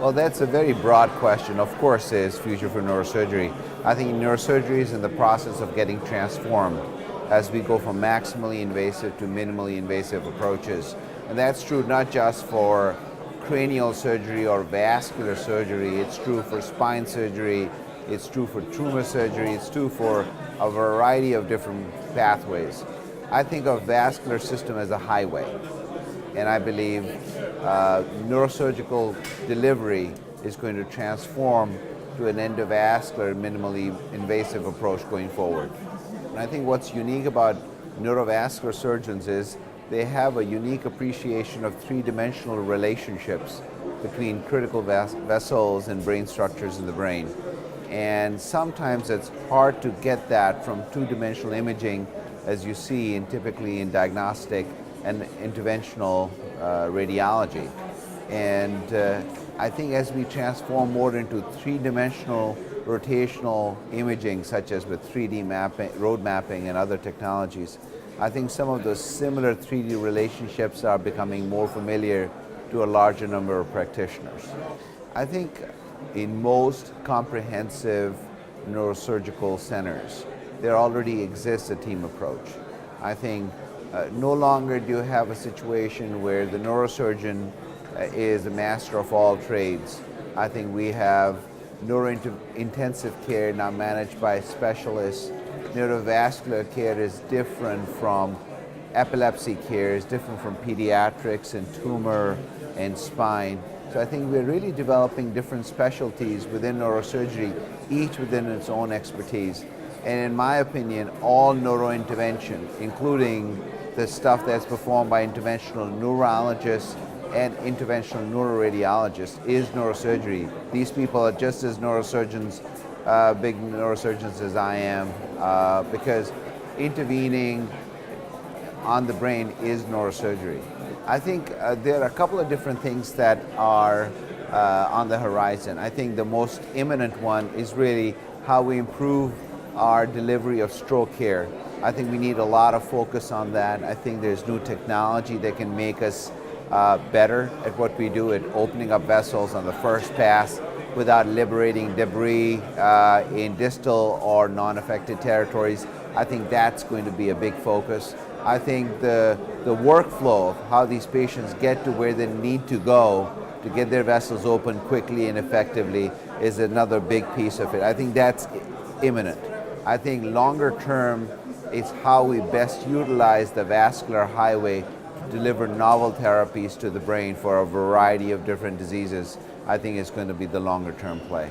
Well, that's a very broad question. Of course, there's future for neurosurgery. I think neurosurgery is in the process of getting transformed as we go from maximally invasive to minimally invasive approaches. And that's true not just for cranial surgery or vascular surgery, it's true for spine surgery, it's true for tumor surgery, it's true for a variety of different pathways. I think of vascular system as a highway, and I believe neurosurgical delivery is going to transform to an endovascular, minimally invasive approach going forward. And I think what's unique about neurovascular surgeons is they have a unique appreciation of three-dimensional relationships between critical vessels and brain structures in the brain. And sometimes it's hard to get that from two-dimensional imaging, as you see typically in diagnostic and interventional radiology. And I think as we transform more into three-dimensional rotational imaging, such as with 3D mapping, road mapping and other technologies, I think some of those similar 3D relationships are becoming more familiar to a larger number of practitioners. I think in most comprehensive neurosurgical centers, there already exists a team approach. I think no longer do you have a situation where the neurosurgeon is the master of all trades. I think we have neurointensive care now managed by specialists. Neurovascular care is different from epilepsy care, is different from pediatrics and tumor and spine. So I think we're really developing different specialties within neurosurgery, each within its own expertise. And in my opinion, all neurointervention, including the stuff that's performed by interventional neurologists and interventional neuroradiologists, is neurosurgery. These people are just as neurosurgeons, big neurosurgeons as I am, because intervening on the brain is neurosurgery. I think there are a couple of different things that are on the horizon. I think the most imminent one is really how we improve our delivery of stroke care. I think we need a lot of focus on that. I think there's new technology that can make us better at what we do at opening up vessels on the first pass without liberating debris in distal or non-affected territories. I think that's going to be a big focus. I think the workflow of how these patients get to where they need to go to get their vessels open quickly and effectively is another big piece of it. I think that's imminent. I think longer term is how we best utilize the vascular highway to deliver novel therapies to the brain for a variety of different diseases. I think it's going to be the longer term play.